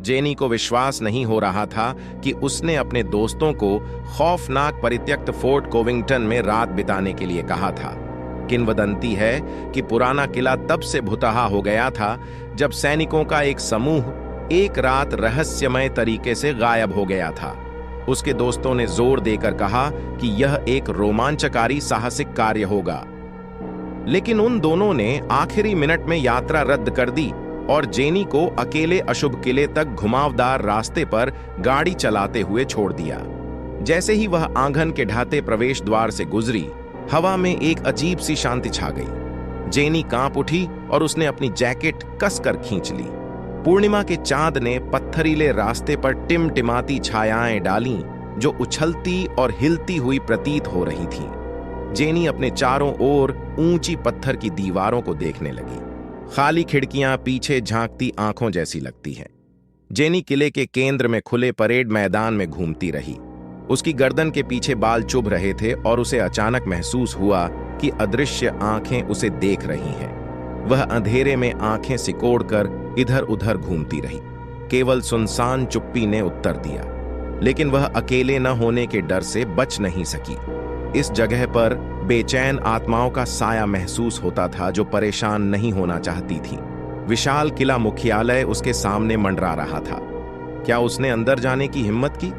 Jenny को विश्वास नहीं हो रहा था कि उसने अपने दोस्तों को खौफनाक परित्यक्त फोर्ट कोविंगटन में रात बिताने के लिए कहा था। किंवदंती है कि पुराना किला तब से भुतहा हो गया था जब सैनिकों का एक समूह एक रात रहस्यमय तरीके से गायब हो गया था। उसके दोस्तों ने जोर देकर कहा कि यह एक रोमांचकारी साहसिक कार्य होगा, लेकिन उन दोनों ने आखिरी मिनट में यात्रा रद्द कर दी और जेनी को अकेले अशुभ किले तक घुमावदार रास्ते पर गाड़ी चलाते हुए छोड़ दिया। जैसे ही वह आंगन के ढाते प्रवेश द्वार से गुजरी, हवा में एक अजीब सी शांति छा गई। जेनी कांप उठी और उसने अपनी जैकेट कसकर खींच ली। पूर्णिमा के चांद ने पत्थरीले रास्ते पर टिमटिमाती छायाएं डालीं, जो उछलती और हिलती हुई प्रतीत हो रही थीं। जेनी अपने चारों ओर ऊंची पत्थर की दीवारों को देखने लगी। खाली खिड़कियां पीछे झांकती आंखों जैसी लगती हैं। जेनी किले के केंद्र में खुले परेड मैदान में घूमती रही। उसकी गर्दन के पीछे बाल चुभ रहे थे और उसे अचानक महसूस हुआ कि अदृश्य आंखें उसे देख रही हैं। वह अंधेरे में आंखें सिकोड़कर इधर उधर घूमती रही। केवल सुनसान चुप्पी ने उत्तर दिया, लेकिन वह अकेले न होने के डर से बच नहीं सकी। इस जगह पर बेचैन आत्माओं का साया महसूस होता था जो परेशान नहीं होना चाहती थी। विशाल किला मुख्यालय उसके सामने मंडरा रहा था। क्या उसने अंदर जाने की हिम्मत की?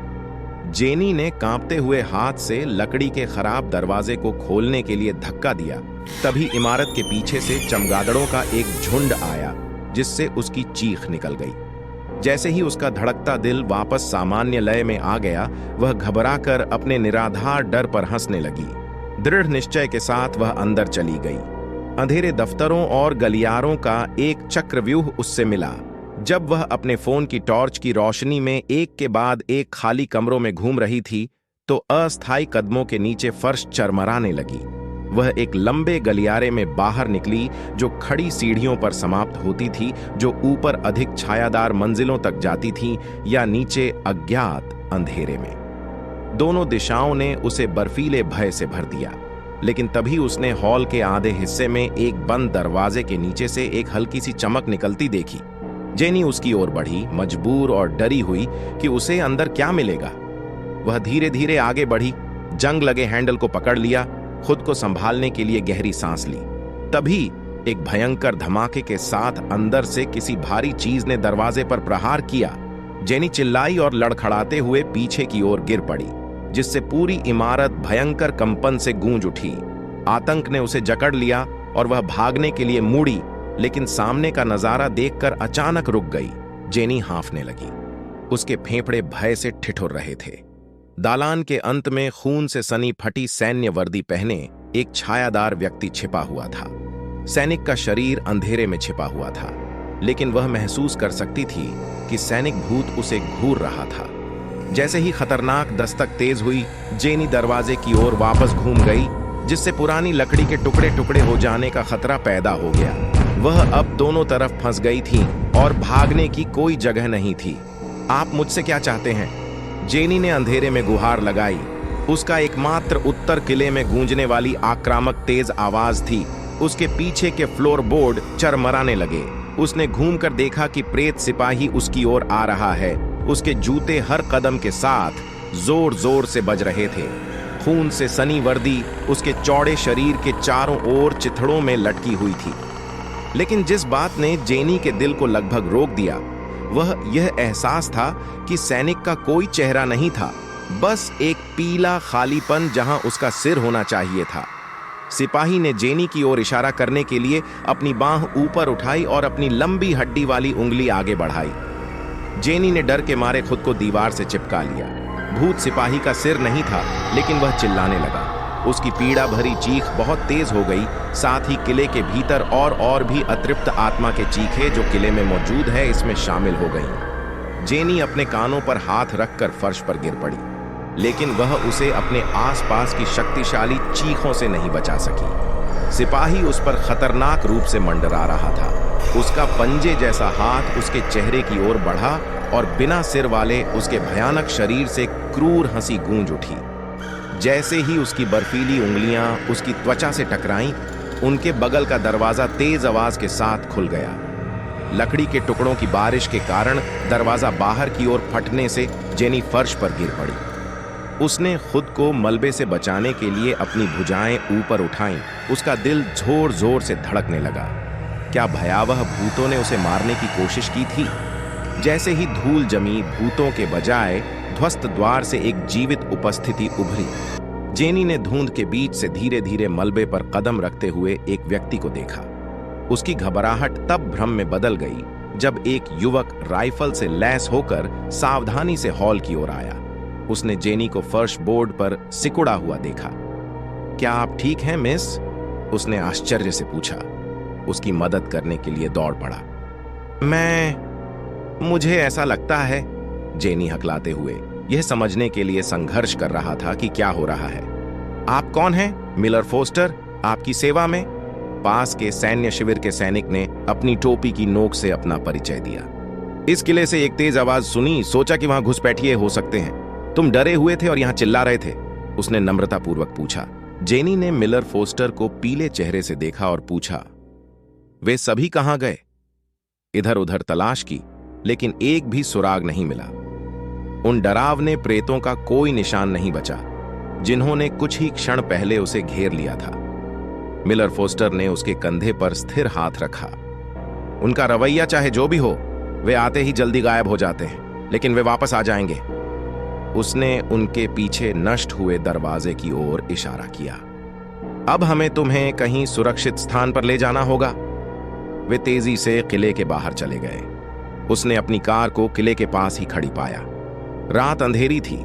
जेनी ने कांपते हुए हाथ से लकड़ी के खराब दरवाजे को खोलने के लिए धक्का दिया। तभी इमारत के पीछे से चमगादड़ों का एक झुंड आया, जिससे उसकी चीख निकल गई। जैसे ही उसका धड़कता दिल वापस सामान्य लय में आ गया, वह घबराकर अपने निराधार डर पर हंसने लगी। दृढ़ निश्चय के साथ वह अंदर चली गई। अंधेरे दफ्तरों और गलियारों का एक चक्रव्यूह उससे मिला। जब वह अपने फोन की टॉर्च की रोशनी में एक के बाद एक खाली कमरों में घूम रही थी, तो अस्थायी कदमों के नीचे फर्श चरमराने लगी। वह एक लंबे गलियारे में बाहर निकली, जो खड़ी सीढ़ियों पर समाप्त होती थी, जो ऊपर अधिक छायादार मंजिलों तक जाती थी या नीचे अज्ञात अंधेरे में। दोनों दिशाओं ने उसे बर्फीले भय से भर दिया, लेकिन तभी उसने हॉल के आधे हिस्से में एक बंद दरवाजे के नीचे से एक हल्की सी चमक निकलती देखी। जेनी उसकी ओर बढ़ी, मजबूर और डरी हुई कि उसे अंदर क्या मिलेगा। वह धीरे धीरे आगे बढ़ी, जंग लगे हैंडल को पकड़ लिया, खुद को संभालने के लिए गहरी सांस ली। तभी एक भयंकर धमाके के साथ अंदर से किसी भारी चीज ने दरवाजे पर प्रहार किया। जेनी चिल्लाई और लड़खड़ाते हुए पीछे की ओर गिर पड़ी, जिससे पूरी इमारत भयंकर कंपन से गूंज उठी। आतंक ने उसे जकड़ लिया और वह भागने के लिए मुड़ी, लेकिन सामने का नजारा देखकर अचानक रुक गई। जेनी हांफने लगी। उसके फेफड़े भय से ठिठुर रहे थे। दालान के अंत में खून से सनी फटी सैन्य वर्दी पहने एक छायादार व्यक्ति छिपा हुआ था। सैनिक का शरीर अंधेरे में छिपा हुआ था, लेकिन वह महसूस कर सकती थी कि सैनिक भूत उसे घूर रहा था। जैसे ही खतरनाक दस्तक तेज हुई, जेनी दरवाजे की ओर वापस घूम गई, जिससे पुरानी लकड़ी के टुकड़े टुकड़े हो जाने का खतरा पैदा हो गया। वह अब दोनों तरफ फंस गई थी और भागने की कोई जगह नहीं थी। आप मुझसे क्या चाहते हैं? जेनी ने अंधेरे में गुहार लगाई। उसका एकमात्र उत्तर किले में गूंजने वाली आक्रामक तेज आवाज थी। उसके पीछे के फ्लोरबोर्ड चरमराने लगे। उसने घूमकर देखा कि प्रेत सिपाही उसकी ओर आ रहा है। उसके जूते हर कदम के साथ जोर जोर से बज रहे थे। खून से सनी वर्दी उसके चौड़े शरीर के चारों ओर चिथड़ों में लटकी हुई थी। लेकिन जिस बात ने जेनी के दिल को लगभग रोक दिया, वह यह एहसास था कि सैनिक का कोई चेहरा नहीं था, बस एक पीला खालीपन जहां उसका सिर होना चाहिए था। सिपाही ने जेनी की ओर इशारा करने के लिए अपनी बांह ऊपर उठाई और अपनी लंबी हड्डी वाली उंगली आगे बढ़ाई। जेनी ने डर के मारे खुद को दीवार से चिपका लिया। भूत सिपाही का सिर नहीं था, लेकिन वह चिल्लाने लगा। उसकी पीड़ा भरी चीख बहुत तेज हो गई। साथ ही किले के भीतर और भी अतृप्त आत्मा के चीखें जो किले में मौजूद है, इसमें शामिल हो गईं। जेनी अपने कानों पर हाथ रखकर फर्श पर गिर पड़ी, लेकिन वह उसे अपने आसपास की शक्तिशाली चीखों से नहीं बचा सकी। सिपाही उस पर खतरनाक रूप से मंडरा रहा था। उसका पंजे जैसा हाथ उसके चेहरे की ओर बढ़ा और बिना सिर वाले उसके भयानक शरीर से क्रूर हंसी गूंज उठी। जैसे ही उसकी बर्फीली उंगलियां उसकी त्वचा से टकराईं, उनके बगल का दरवाजा तेज आवाज के साथ खुल गया। लकड़ी के टुकड़ों की बारिश के कारण दरवाजा बाहर की ओर फटने से जेनी फर्श पर गिर पड़ी। उसने खुद को मलबे से बचाने के लिए अपनी भुजाएं ऊपर उठाईं। उसका दिल जोर जोर से धड़कने लगा। क्या भयावह भूतों ने उसे मारने की कोशिश की थी? जैसे ही धूल जमी, भूतों के बजाय ध्वस्त द्वार से एक जीवित उपस्थिति उभरी। जेनी ने धुंध के बीच से धीरे धीरे मलबे पर कदम रखते हुए एक व्यक्ति को देखा। उसकी घबराहट तब भ्रम में बदल गई जब एक युवक राइफल से लैस होकर सावधानी से हॉल की ओर आया। उसने जेनी को फर्श बोर्ड पर सिकुड़ा हुआ देखा। क्या आप ठीक हैं मिस? उसने आश्चर्य से पूछा। उसकी मदद करने के लिए दौड़ पड़ा। मुझे ऐसा लगता है, जेनी हकलाते हुए यह समझने के लिए संघर्ष कर रहा था कि क्या हो रहा है। आप कौन हैं? मिलर फोस्टर, आपकी सेवा में। पास के सैन्य शिविर के सैनिक ने अपनी टोपी की नोक से अपना परिचय दिया। इस किले से एक तेज आवाज सुनी, सोचा कि वहां घुसपैठिए हो सकते हैं। तुम डरे हुए थे और यहां चिल्ला रहे थे? उसने नम्रतापूर्वक पूछा। जेनी ने मिलर फोस्टर को पीले चेहरे से देखा और पूछा, वे सभी कहां गए? इधर उधर तलाश की, लेकिन एक भी सुराग नहीं मिला। उन डरावने प्रेतों का कोई निशान नहीं बचा जिन्होंने कुछ ही क्षण पहले उसे घेर लिया था। मिलर फोस्टर ने उसके कंधे पर स्थिर हाथ रखा। उनका रवैया चाहे जो भी हो, वे आते ही जल्दी गायब हो जाते हैं, लेकिन वे वापस आ जाएंगे। उसने उनके पीछे नष्ट हुए दरवाजे की ओर इशारा किया। अब हमें तुम्हें कहीं सुरक्षित स्थान पर ले जाना होगा। वे तेजी से किले के बाहर चले गए। उसने अपनी कार को किले के पास ही खड़ी पाया। रात अंधेरी थी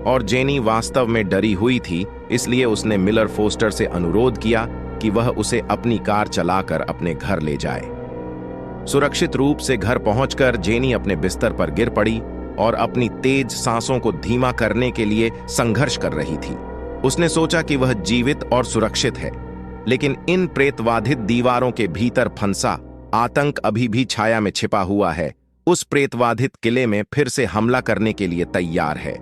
और जेनी वास्तव में डरी हुई थी, इसलिए उसने मिलर फोस्टर से अनुरोध किया कि वह उसे अपनी कार चलाकर अपने घर ले जाए। सुरक्षित रूप से घर पहुंचकर जेनी अपने बिस्तर पर गिर पड़ी और अपनी तेज सांसों को धीमा करने के लिए संघर्ष कर रही थी। उसने सोचा कि वह जीवित और सुरक्षित है, लेकिन इन प्रेतवाधित दीवारों के भीतर फंसा आतंक अभी भी छाया में छिपा हुआ है। उस प्रेतवाधित किले में फिर से हमला करने के लिए तैयार है।